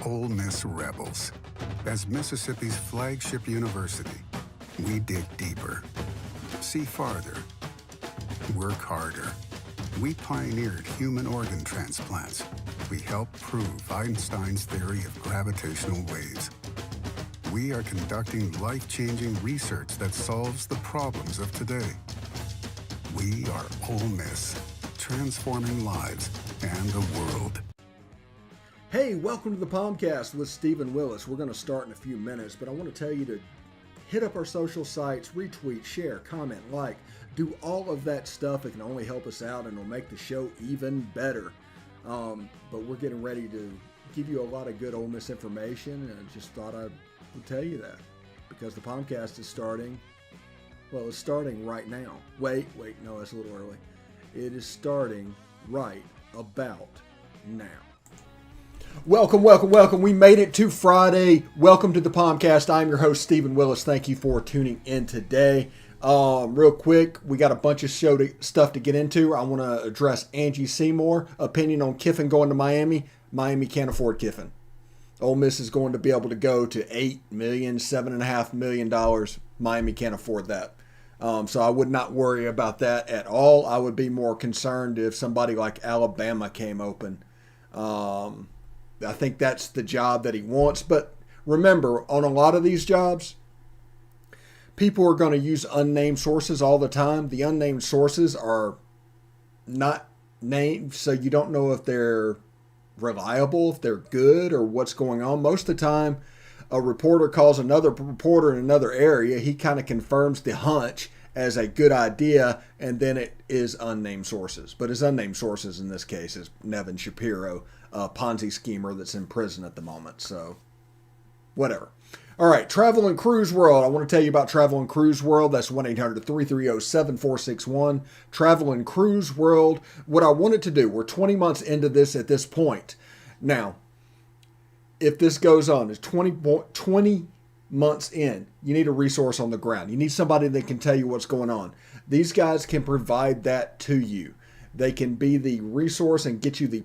Ole Miss Rebels. As Mississippi's flagship university, we dig deeper, see farther, work harder. We pioneered human organ transplants. We helped prove Einstein's theory of gravitational waves. We are conducting life-changing research that solves the problems of today. We are Ole Miss, transforming lives and the world. Hey, welcome to the POMcast with Stephen Willis. We're going to start in a few minutes, but I want to tell you to hit up our social sites, retweet, share, comment, like, do all of that stuff. It can only help us out and it'll make the show even better. But we're getting ready to give you a lot of good Ole Miss information, and I just thought I would tell you that because the POMcast is starting. Well, it's starting right now. Wait, no, that's a little early. It is starting right about now. Welcome. We made it to Friday. Welcome to the POMcast. I'm your host, Stephen Willis. Thank you for tuning in today. Real quick, we got a bunch of stuff to get into. I want to address Angie Seymour. Opinion on Kiffin going to Miami. Miami can't afford Kiffin. Ole Miss is going to be able to go to $8 million, $7.5 million. Miami can't afford that. So I would not worry about that at all. I would be more concerned if somebody like Alabama came open. I think that's the job that he wants. But remember, on a lot of these jobs, people are going to use unnamed sources all the time. The unnamed sources are not named, so you don't know if they're reliable, if they're good, or what's going on. Most of the time, a reporter calls another reporter in another area. He kind of confirms the hunch as a good idea, and then it is unnamed sources. But his unnamed sources in this case is Nevin Shapiro, a Ponzi schemer that's in prison at the moment. So, whatever. All right, Travel and Cruise World. I want to tell you about Travel and Cruise World. That's 1-800-330-7461. Travel and Cruise World. What I wanted to do, we're 20 months into this at this point. Now, if this goes on, it's 20 months in, you need a resource on the ground. You need somebody that can tell you what's going on. These guys can provide that to you. They can be the resource and get you the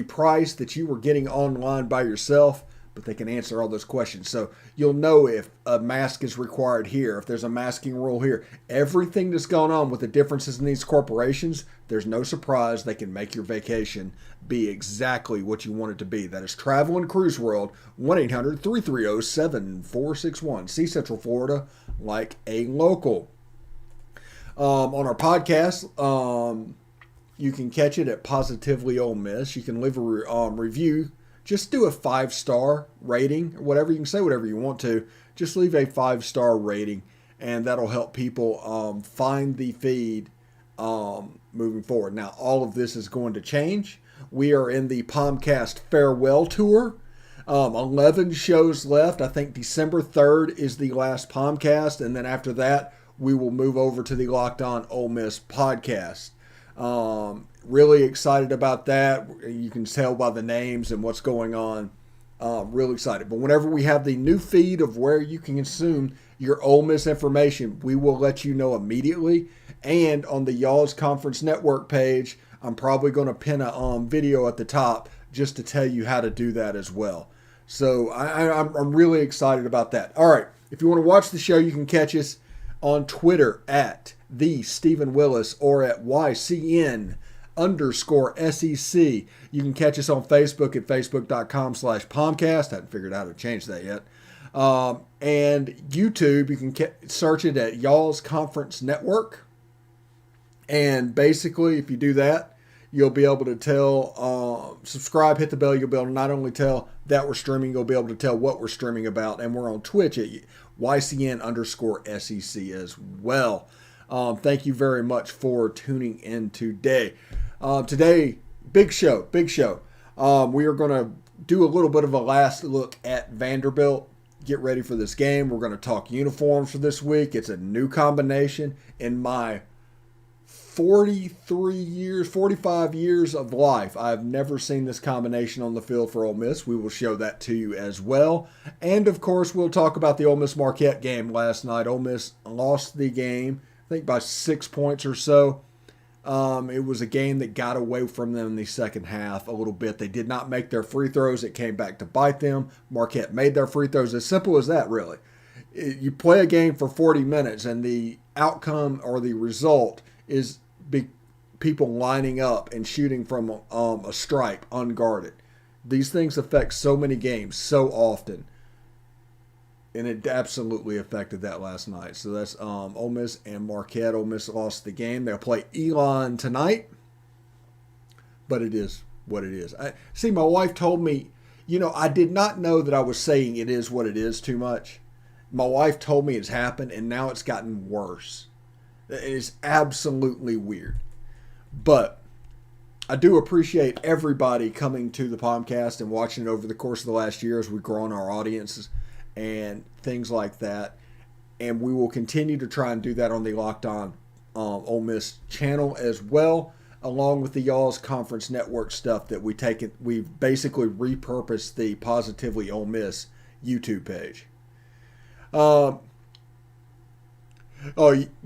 price that you were getting online by yourself, but they can answer all those questions. So you'll know if a mask is required here, if there's a masking rule here. Everything that's gone on with the differences in these corporations, there's no surprise. They can make your vacation be exactly what you want it to be. That is Travel and Cruise World, 1-800-330-7461. See Central Florida like a local. On our podcast, you can catch it at Positively Ole Miss. You can leave a review. Just do a 5-star rating or whatever. You can say whatever you want to. Just leave a 5-star rating, and that'll help people find the feed moving forward. Now, all of this is going to change. We are in the POMcast farewell tour. 11 shows left. I think December 3rd is the last POMcast, and then after that, we will move over to the Locked On Ole Miss podcast. Really excited about that. You can tell by the names and what's going on. Real excited. But whenever we have the new feed of where you can consume your Ole Miss information, we will let you know immediately. And on the Y'all's Conference Network page, I'm probably going to pin a video at the top just to tell you how to do that as well. So I'm really excited about that. All right. If you want to watch the show, you can catch us on Twitter at the Stephen Willis or at YCN_SEC. You can catch us on Facebook at facebook.com/POMcast. I haven't figured out how to change that yet. And YouTube, you can search it at Y'all's Conference Network. And basically, if you do that, you'll be able to tell, subscribe, hit the bell. You'll be able to not only tell that we're streaming, you'll be able to tell what we're streaming about. And we're on Twitch at YCN_SEC as well. Thank you very much for tuning in today. Today, big show. We are going to do a little bit of a last look at Vanderbilt. Get ready for this game. We're going to talk uniforms for this week. It's a new combination. In my 45 years of life, I've never seen this combination on the field for Ole Miss. We will show that to you as well. And, of course, we'll talk about the Ole Miss Marquette game last night. Ole Miss lost the game, I think by 6 points or so. It was a game that got away from them in the second half a little bit. They did not make their free throws. It came back to bite them. Marquette made their free throws. As simple as that, really. You play a game for 40 minutes, and the outcome or the result is people lining up and shooting from a stripe unguarded. These things affect so many games so often. And it absolutely affected that last night. So that's Ole Miss and Marquette. Ole Miss lost the game. They'll play Elon tonight. But it is what it is. See, my wife told me, I did not know that I was saying it is what it is too much. My wife told me it's happened, and now it's gotten worse. It is absolutely weird. But I do appreciate everybody coming to the POMcast and watching it over the course of the last year as we've grown our audiences and things like that. And we will continue to try and do that on the Locked On Ole Miss channel as well, along with the Y'all's Conference Network stuff that we've basically repurposed the Positively Ole Miss YouTube page. Oh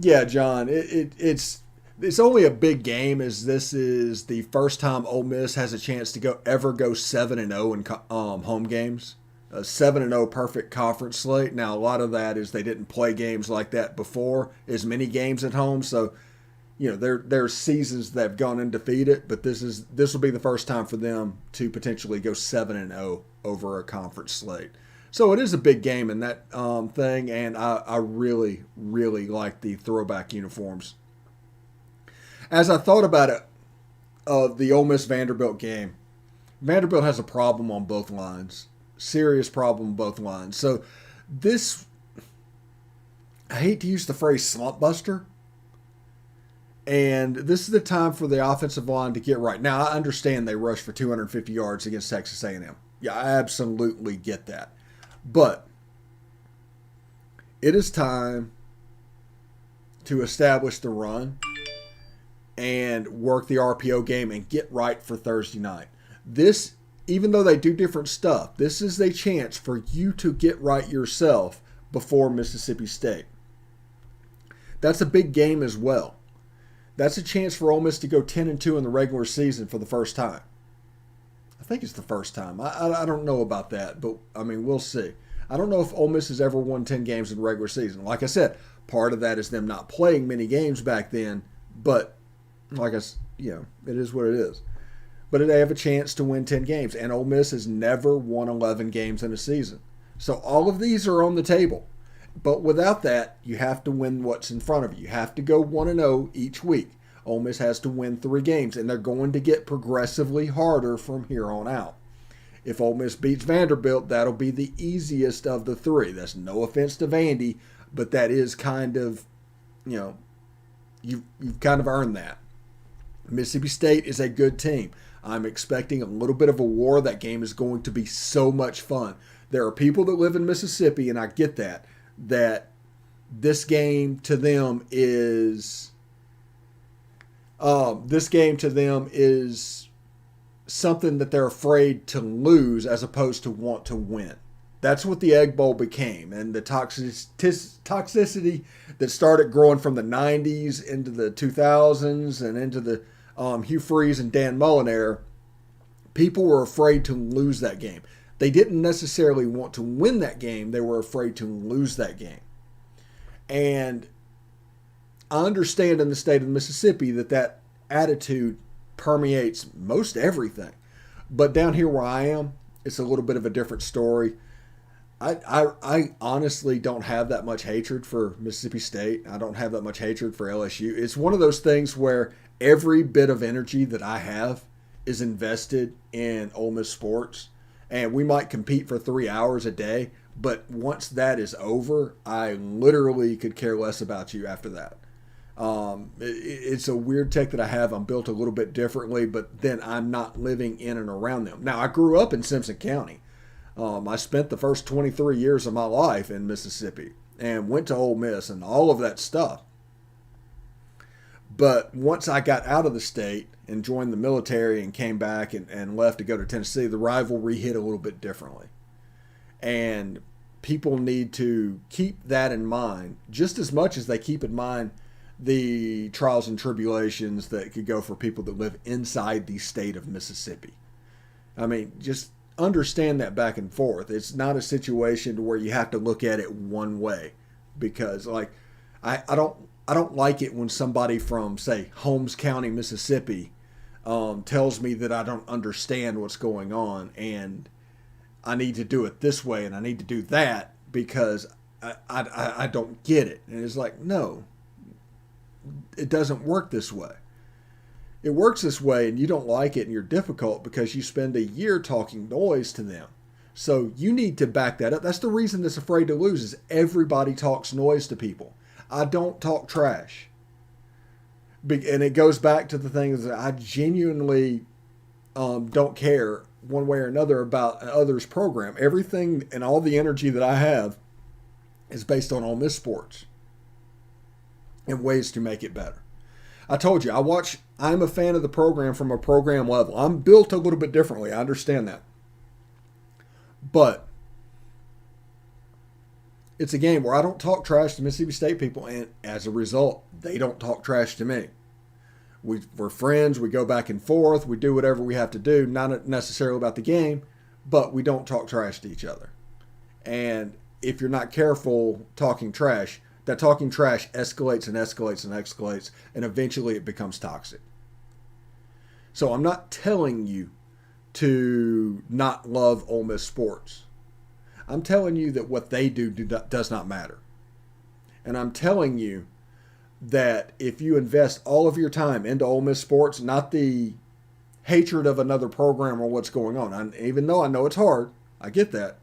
yeah, John, it's only a big game as this is the first time Ole Miss has a chance to ever go 7-0 in home games. A 7-0 perfect conference slate. Now, a lot of that is they didn't play games like that before, as many games at home. So, there's seasons that have gone undefeated, but this will be the first time for them to potentially go 7-0 over a conference slate. So it is a big game in that thing, and I really, really like the throwback uniforms. As I thought about it, the Ole Miss Vanderbilt game, Vanderbilt has a problem on both lines. Serious problem on both lines. So this, I hate to use the phrase slump buster, and this is the time for the offensive line to get right. Now, I understand they rushed for 250 yards against Texas A&M. Yeah, I absolutely get that. But it is time to establish the run and work the RPO game and get right for Thursday night. This, even though they do different stuff, this is a chance for you to get right yourself before Mississippi State. That's a big game as well. That's a chance for Ole Miss to go 10-2 in the regular season for the first time. I think it's the first time. I don't know about that, but, we'll see. I don't know if Ole Miss has ever won 10 games in the regular season. Like I said, part of that is them not playing many games back then, but, it is what it is. But they have a chance to win 10 games, and Ole Miss has never won 11 games in a season. So all of these are on the table. But without that, you have to win what's in front of you. You have to go 1-0 each week. Ole Miss has to win 3 games, and they're going to get progressively harder from here on out. If Ole Miss beats Vanderbilt, that'll be the easiest of the 3. That's no offense to Vandy, but that is kind of, you've kind of earned that. Mississippi State is a good team. I'm expecting a little bit of a war. That game is going to be so much fun. There are people that live in Mississippi, and I get that this game to them is something that they're afraid to lose as opposed to want to win. That's what the Egg Bowl became, and the toxicity that started growing from the 90s into the 2000s and into the Hugh Freeze and Dan Mullen era. People were afraid to lose that game. They didn't necessarily want to win that game. They were afraid to lose that game. And I understand in the state of Mississippi that attitude permeates most everything. But down here where I am, it's a little bit of a different story. I honestly don't have that much hatred for Mississippi State. I don't have that much hatred for LSU. It's one of those things where every bit of energy that I have is invested in Ole Miss sports. And we might compete for 3 hours a day, but once that is over, I literally could care less about you after that. It's a weird tech that I have. I'm built a little bit differently, but then I'm not living in and around them. Now, I grew up in Simpson County. I spent the first 23 years of my life in Mississippi and went to Ole Miss and all of that stuff. But once I got out of the state and joined the military and came back and left to go to Tennessee, the rivalry hit a little bit differently. And people need to keep that in mind just as much as they keep in mind the trials and tribulations that could go for people that live inside the state of Mississippi. I mean, just understand that back and forth. It's not a situation where you have to look at it one way, because like I don't like it when somebody from, say, Holmes County, Mississippi, tells me that I don't understand what's going on and I need to do it this way and I need to do that because I don't get it. And it's like, no, it doesn't work this way. It works this way and you don't like it and you're difficult because you spend a year talking noise to them. So you need to back that up. That's the reason that's afraid to lose, is everybody talks noise to people. I don't talk trash. And it goes back to the thing that I genuinely don't care one way or another about others' program. Everything and all the energy that I have is based on Ole Miss sports and ways to make it better. I told you, I'm a fan of the program from a program level. I'm built a little bit differently. I understand that. But it's a game where I don't talk trash to Mississippi State people, and as a result, they don't talk trash to me. We're friends. We go back and forth. We do whatever we have to do, not necessarily about the game, but we don't talk trash to each other. And if you're not careful talking trash, that talking trash escalates and escalates and escalates, and eventually it becomes toxic. So I'm not telling you to not love Ole Miss sports. I'm telling you that what they do does not matter. And I'm telling you that if you invest all of your time into Ole Miss sports, not the hatred of another program or what's going on, even though I know it's hard, I get that,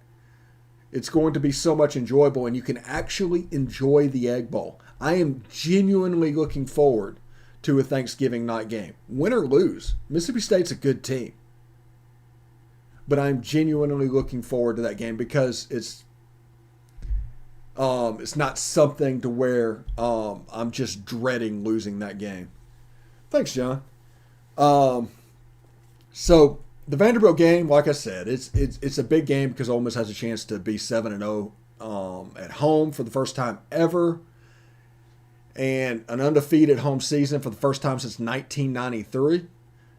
it's going to be so much enjoyable, and you can actually enjoy the Egg Bowl. I am genuinely looking forward to a Thanksgiving night game. Win or lose, Mississippi State's a good team. But I'm genuinely looking forward to that game because it's not something to where I'm just dreading losing that game. Thanks, John. So the Vanderbilt game, like I said, it's a big game because Ole Miss has a chance to be 7-0 at home for the first time ever, and an undefeated home season for the first time since 1993.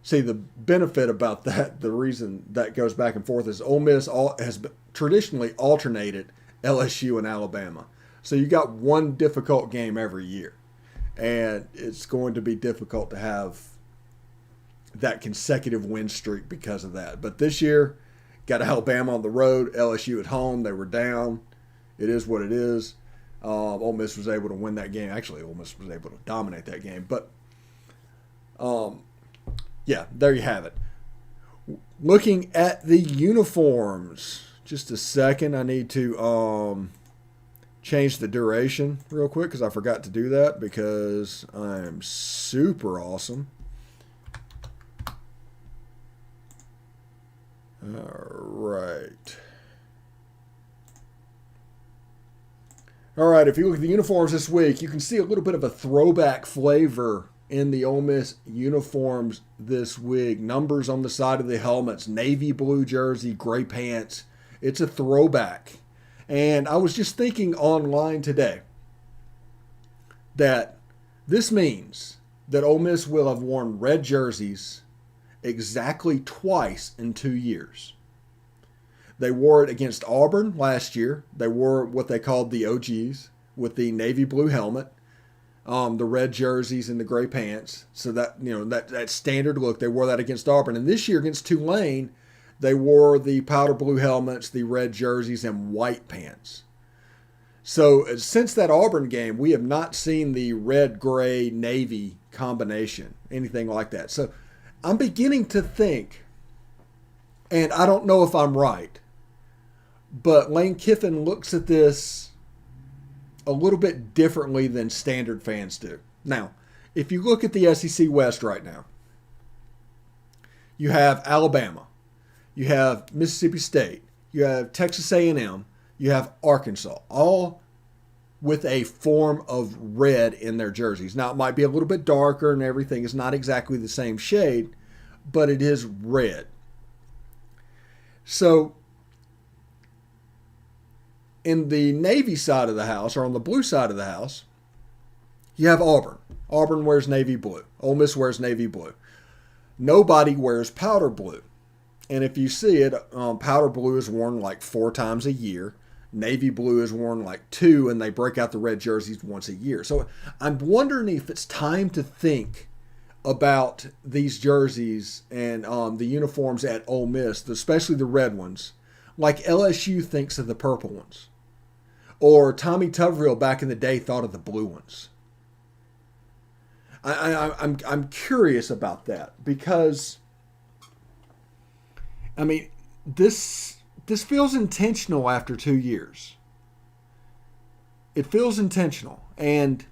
See, the benefit about that, the reason that goes back and forth, is Ole Miss has traditionally alternated LSU and Alabama. So you got one difficult game every year, and it's going to be difficult to have that consecutive win streak because of that. But this year, got Alabama on the road, LSU at home. They were down. It is what it is. Ole Miss was able to win that game. Actually, Ole Miss was able to dominate that game. But yeah, there you have it. Looking at the uniforms. Just a second. I need to change the duration real quick because I forgot to do that because I'm super awesome. All right, if you look at the uniforms this week, you can see a little bit of a throwback flavor in the Ole Miss uniforms this week. Numbers on the side of the helmets, navy blue jersey, gray pants. It's a throwback. And I was just thinking online today that this means that Ole Miss will have worn red jerseys exactly twice in 2 years. They wore it against Auburn last year. They wore what they called the OGs with the navy blue helmet, the red jerseys and the gray pants. So that, that standard look, they wore that against Auburn. And this year against Tulane, they wore the powder blue helmets, the red jerseys, and white pants. So since that Auburn game, we have not seen the red, gray, navy combination, anything like that. So I'm beginning to think, and I don't know if I'm right, but Lane Kiffin looks at this a little bit differently than standard fans do. Now, if you look at the SEC West right now, you have Alabama, you have Mississippi State, you have Texas A&M, you have Arkansas, all with a form of red in their jerseys. Now, it might be a little bit darker and everything. It's not exactly the same shade, but it is red. So, in the Navy side of the house, or on the blue side of the house, You have Auburn. Auburn wears navy blue. Ole Miss wears navy blue. Nobody wears powder blue. And if you see it, powder blue is worn like 4 times a year. Navy blue is worn like 2, and they break out the red jerseys once a year. So I'm wondering if it's time to think about these jerseys and the uniforms at Ole Miss, especially the red ones, like LSU thinks of the purple ones. Or Tommy Tuberville back in the day thought of the blue ones. I'm curious about that because, I mean, this feels intentional after 2 years. It feels intentional. And,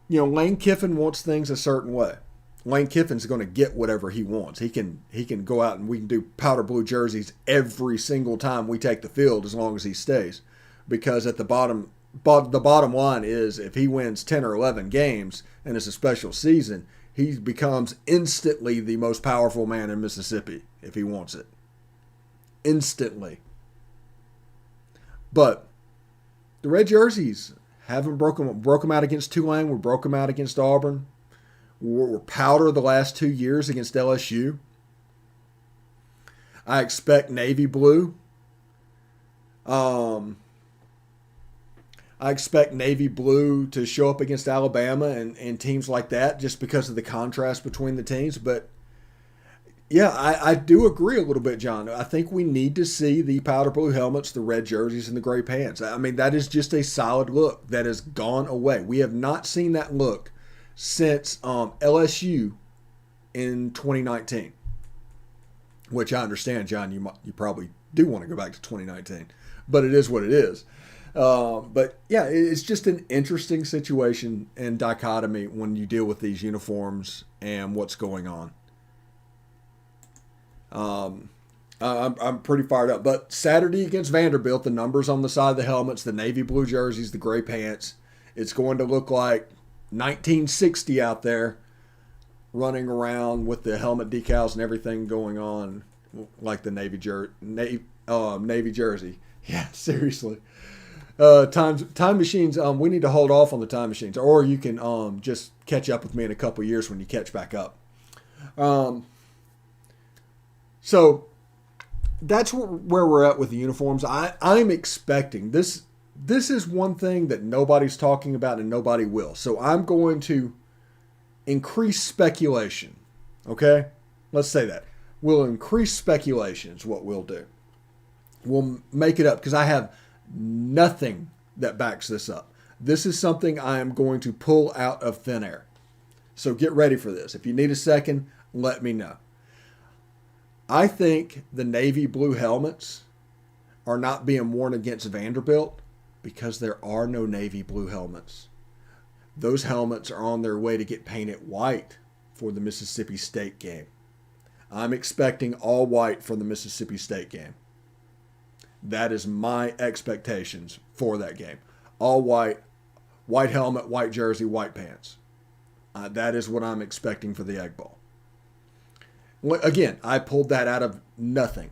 you know, Lane Kiffin wants things a certain way. Lane Kiffin's going to get whatever he wants. He can go out and we can do powder blue jerseys every single time we take the field as long as he stays. Because at the bottom line is if he wins 10 or 11 games and it's a special season, he becomes instantly the most powerful man in Mississippi if he wants it. Instantly. But the red jerseys haven't broke them out against Tulane. We broke them out against Auburn. We're powder the last 2 years against LSU. I expect navy blue. I expect navy blue to show up against Alabama and teams like that just because of the contrast between the teams. But, yeah, I do agree a little bit, John. I think we need to see the powder blue helmets, the red jerseys, and the gray pants. I mean, that is just a solid look that has gone away. We have not seen that look since LSU in 2019, which I understand, John, you probably do want to go back to 2019, but it is what it is. But yeah, it's just an interesting situation and dichotomy when you deal with these uniforms and what's going on. I'm pretty fired up. But Saturday against Vanderbilt, the numbers on the side of the helmets, the navy blue jerseys, the gray pants, it's going to look like 1960 out there, running around with the helmet decals and everything going on, like the Navy jersey. Yeah, seriously. Time machines. We need to hold off on the time machines, or you can just catch up with me in a couple of years when you catch back up. So that's where we're at with the uniforms. I'm expecting this. This is one thing that nobody's talking about and nobody will. So I'm going to increase speculation. Okay? Let's say that. We'll increase speculation is what we'll do. We'll make it up because I have nothing that backs this up. This is something I am going to pull out of thin air. So get ready for this. If you need a second, let me know. I think the navy blue helmets are not being worn against Vanderbilt because there are no navy blue helmets. Those helmets are on their way to get painted white for the Mississippi State game. I'm expecting all white for the Mississippi State game. That is my expectations for that game. All white, white helmet, white jersey, white pants. That is what I'm expecting for the Egg Bowl. Again, I pulled that out of nothing.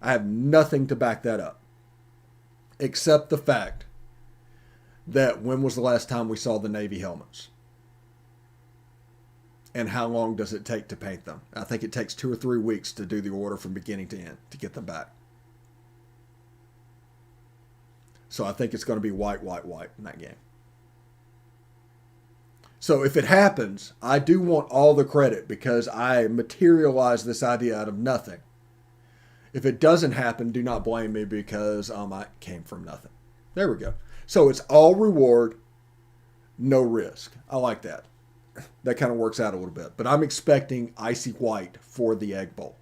I have nothing to back that up. Except the fact that when was the last time we saw the Navy helmets? And how long does it take to paint them? I think it takes 2 or 3 weeks to do the order from beginning to end to get them back. So I think it's going to be white, white, white in that game. So if it happens, I do want all the credit because I materialized this idea out of nothing. If it doesn't happen, do not blame me because I came from nothing. There we go. So it's all reward, no risk. I like that. That kind of works out a little bit. But I'm expecting icy white for the Egg Bowl.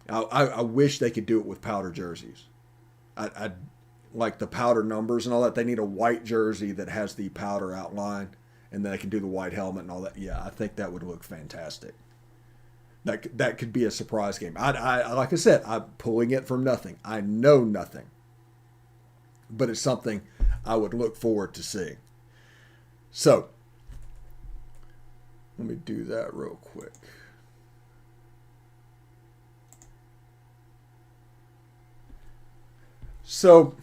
I wish they could do it with powder jerseys. I like the powder numbers and all that. They need a white jersey that has the powder outline, and then they can do the white helmet and all that. Yeah, I think that would look fantastic. That could be a surprise game. I like I said, I'm pulling it from nothing. I know nothing. But it's something I would look forward to seeing. So, let me do that real quick. So,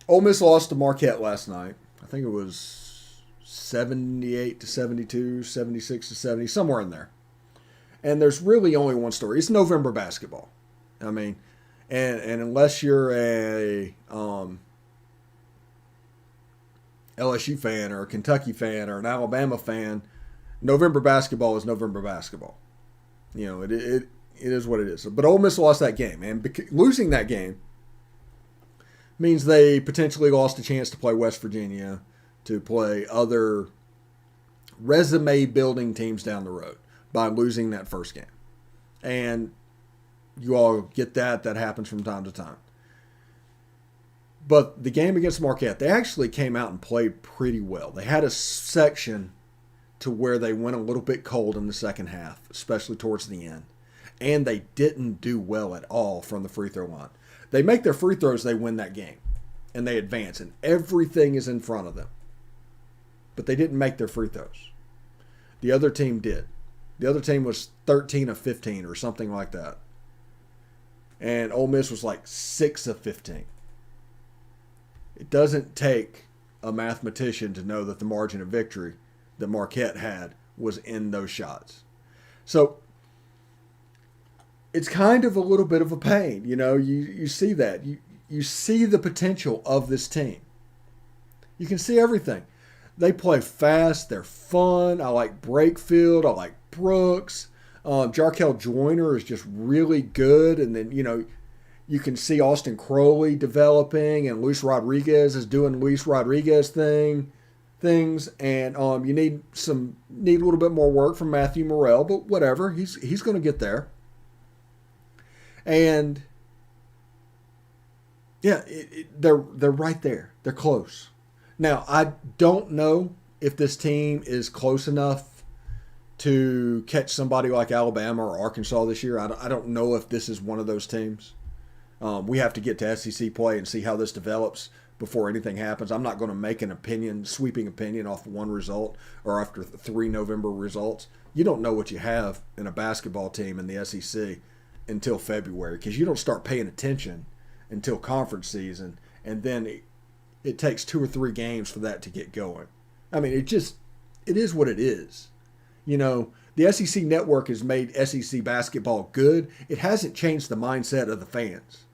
Ole Miss lost to Marquette last night. I think it was 78-72, 76-70, somewhere in there. And there's really only one story. It's November basketball. I mean, and unless you're a LSU fan or a Kentucky fan or an Alabama fan, November basketball is November basketball. You know, it is what it is. But Ole Miss lost that game, and losing that game means they potentially lost a chance to play West Virginia, to play other resume-building teams down the road by losing that first game. And you all get that. That happens from time to time. But the game against Marquette, they actually came out and played pretty well. They had a section to where they went a little bit cold in the second half, especially towards the end. And they didn't do well at all from the free throw line. They make their free throws, they win that game. And they advance, and everything is in front of them. But they didn't make their free throws. The other team did. The other team was 13 of 15 or something like that. And Ole Miss was like 6 of 15. It doesn't take a mathematician to know that the margin of victory that Marquette had was in those shots. So it's kind of a little bit of a pain. You know, you see that. You see the potential of this team. You can see everything. They play fast. They're fun. I like Brakefield. I like Brooks. Jarkel Joyner is just really good. And then, you know, you can see Austin Crowley developing, and Luis Rodriguez is doing Luis Rodriguez things. And you need a little bit more work from Matthew Morrell, but whatever. He's going to get there. And yeah, they're right there. They're close. Now, I don't know if this team is close enough to catch somebody like Alabama or Arkansas this year. I don't know if this is one of those teams. We have to get to SEC play and see how this develops before anything happens. I'm not going to make an sweeping opinion off one result or after 3 November results. You don't know what you have in a basketball team in the SEC until February, because you don't start paying attention until conference season, and then it takes 2 or 3 games for that to get going. I mean, it is what it is. You know, the SEC network has made SEC basketball good. It hasn't changed the mindset of the fans.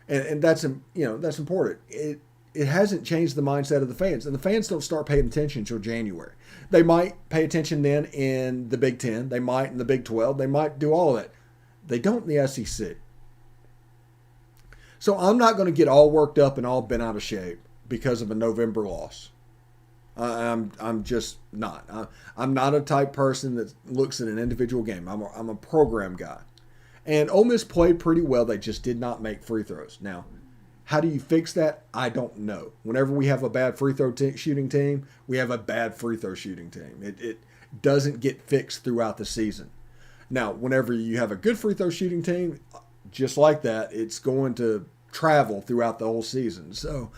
And that's important. It hasn't changed the mindset of the fans, and the fans don't start paying attention until January. They might pay attention then in the Big Ten. They might in the Big 12. They might do all of that. They don't in the SEC. So I'm not going to get all worked up and all bent out of shape because of a November loss. I'm just not. I'm not a type person that looks at an individual game. I'm a program guy. And Ole Miss played pretty well. They just did not make free throws. Now, how do you fix that? I don't know. Whenever we have a bad free throw shooting team, we have a bad free throw shooting team. It doesn't get fixed throughout the season. Now, whenever you have a good free throw shooting team, just like that, it's going to travel throughout the whole season. So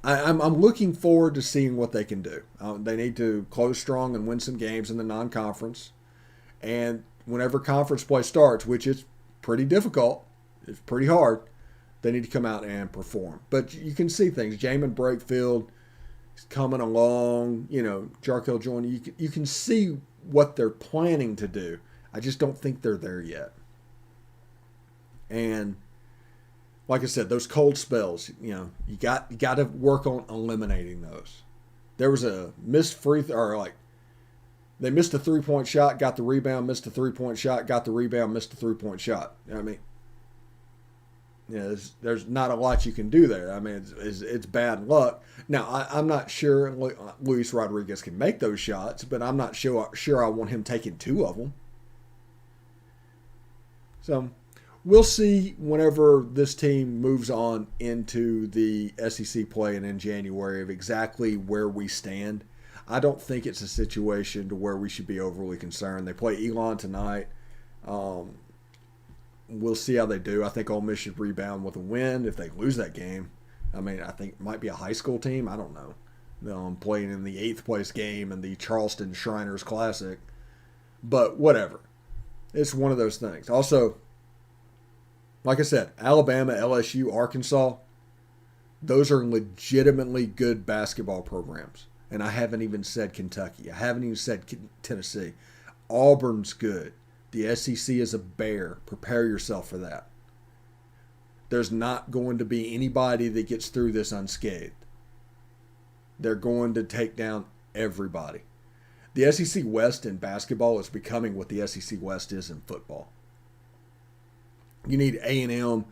I'm looking forward to seeing what they can do. They need to close strong and win some games in the non-conference. And whenever conference play starts, which is pretty difficult, it's pretty hard, they need to come out and perform. But you can see things. Jamin Brakefield is coming along. You know, Jarkel Joyner. You can see what they're planning to do. I just don't think they're there yet. And like I said, those cold spells, you know, you got to work on eliminating those. There was a missed free throw, or like they missed a 3-point shot, got the rebound, missed a 3-point shot, got the rebound, missed a 3-point shot. I mean, you know, there's not a lot you can do there. I mean, it's bad luck. Now, I'm not sure Luis Rodriguez can make those shots, but I'm not sure I want him taking 2 of them. So we'll see whenever this team moves on into the SEC play and in January of exactly where we stand. I don't think it's a situation to where we should be overly concerned. They play Elon tonight. We'll see how they do. I think Ole Miss should rebound with a win if they lose that game. I mean, I think it might be a high school team. I don't know. Playing in the 8th place game in the Charleston Shriners Classic. But whatever. It's one of those things. Also, Like I said, Alabama, LSU, Arkansas, those are legitimately good basketball programs. And I haven't even said Kentucky. I haven't even said Tennessee. Auburn's good. The SEC is a bear. Prepare yourself for that. There's not going to be anybody that gets through this unscathed. They're going to take down everybody. The SEC West in basketball is becoming what the SEC West is in football. You need A&M.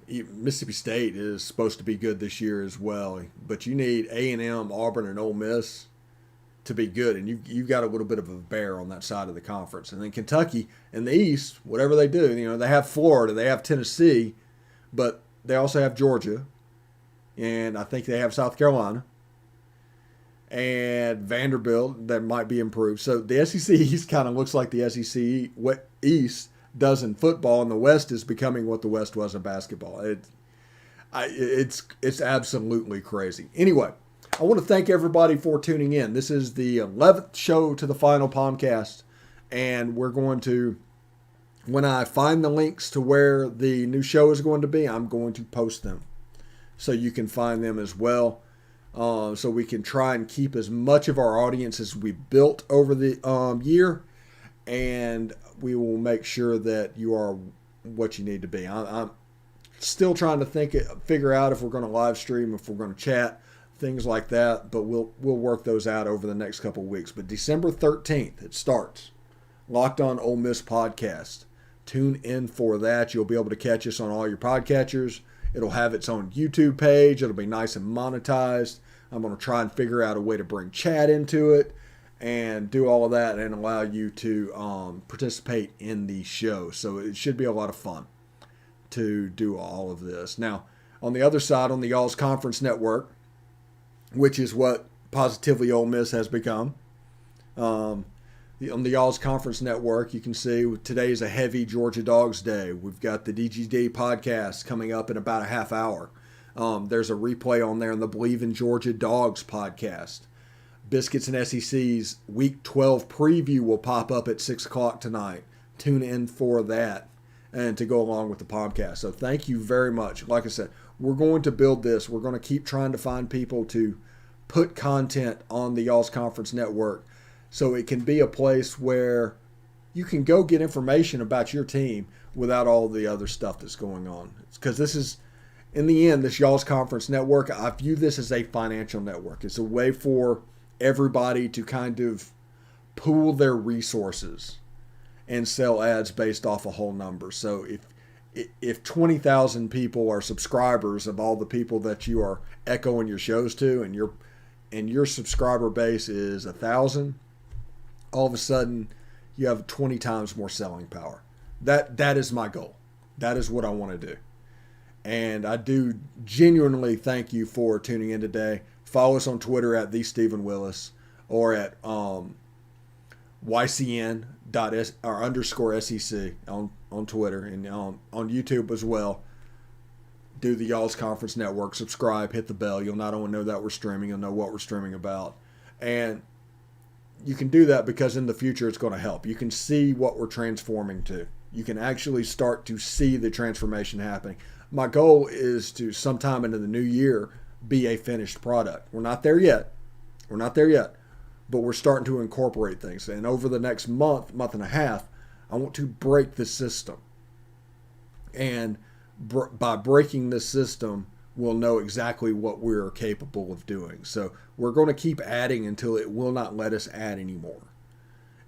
Mississippi State is supposed to be good this year as well, but you need A&M, Auburn, and Ole Miss to be good, and you've got a little bit of a bear on that side of the conference. And then Kentucky in the East, whatever they do, they have Florida, they have Tennessee, but they also have Georgia, and I think they have South Carolina, and Vanderbilt that might be improved. So the SEC East kind of looks like the SEC East does in football, and the West is becoming what the West was in basketball. It's absolutely crazy. Anyway, I want to thank everybody for tuning in. This is the 11th show to the final POMcast, and we're going to, when I find the links to where the new show is going to be, I'm going to post them so you can find them as well. So we can try and keep as much of our audience as we built over the year, and we will make sure that you are what you need to be. I'm still trying to figure out if we're going to live stream, if we're going to chat, things like that, but we'll work those out over the next couple of weeks. But December 13th, it starts. Locked On Ole Miss podcast. Tune in for that. You'll be able to catch us on all your podcatchers. It'll have its own YouTube page. It'll be nice and monetized. I'm going to try and figure out a way to bring chat into it and do all of that and allow you to participate in the show. So it should be a lot of fun to do all of this. Now, on the other side, on the Y'all's Conference Network, which is what Positively Ole Miss has become, on the Y'all's Conference Network, you can see today is a heavy Georgia Dogs day. We've got the DGD podcast coming up in about a half hour. There's a replay on there in the Believe in Georgia Dogs podcast. Biscuits and SEC's Week 12 preview will pop up at 6 o'clock tonight. Tune in for that and to go along with the podcast. So thank you very much. Like I said, we're going to build this. We're going to keep trying to find people to put content on the Y'all's Conference Network so it can be a place where you can go get information about your team without all the other stuff that's going on. Because this is, in the end, this Y'all's Conference Network, I view this as a financial network. It's a way for everybody to kind of pool their resources and sell ads based off a whole number. So if 20,000 people are subscribers of all the people that you are echoing your shows to, and your subscriber base is 1,000, all of a sudden you have 20 times more selling power. That is my goal. That is what I want to do. And I do genuinely thank you for tuning in today. Follow us on Twitter at @TheStephenWillis or at YCN_SEC on Twitter and on YouTube as well. Do the Y'all's Conference Network. Subscribe. Hit the bell. You'll not only know that we're streaming, you'll know what we're streaming about. And you can do that because in the future it's going to help. You can see what we're transforming to. You can actually start to see the transformation happening. My goal is to sometime into the new year be a finished product. We're not there yet. But we're starting to incorporate things. And over the next month and a half, I want to break the system. And by breaking this system, we'll know exactly what we're capable of doing. So we're going to keep adding until it will not let us add anymore.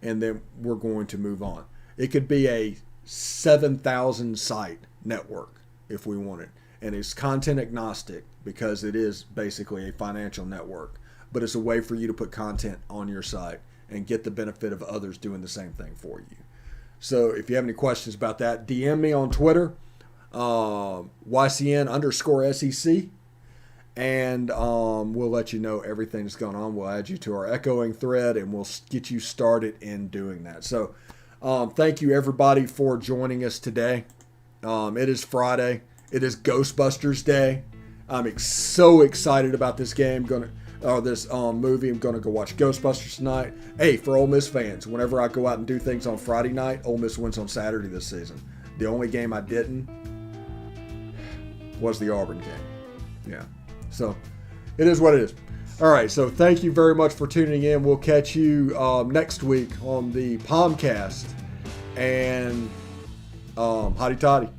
And then we're going to move on. It could be a 7,000 site network if we want it. And it's content agnostic because it is basically a financial network. But it's a way for you to put content on your site and get the benefit of others doing the same thing for you. So if you have any questions about that, DM me on Twitter, YCN_SEC, and we'll let you know everything that's going on. We'll add you to our echoing thread, and we'll get you started in doing that. So thank you, everybody, for joining us today. It is Friday. It is Ghostbusters Day. I'm so excited about this game. This movie. I'm going to go watch Ghostbusters tonight. Hey, for Ole Miss fans, whenever I go out and do things on Friday night, Ole Miss wins on Saturday this season. The only game I didn't was the Auburn game. Yeah. So it is what it is. All right. So thank you very much for tuning in. We'll catch you next week on the POMcast. And hotty toddy.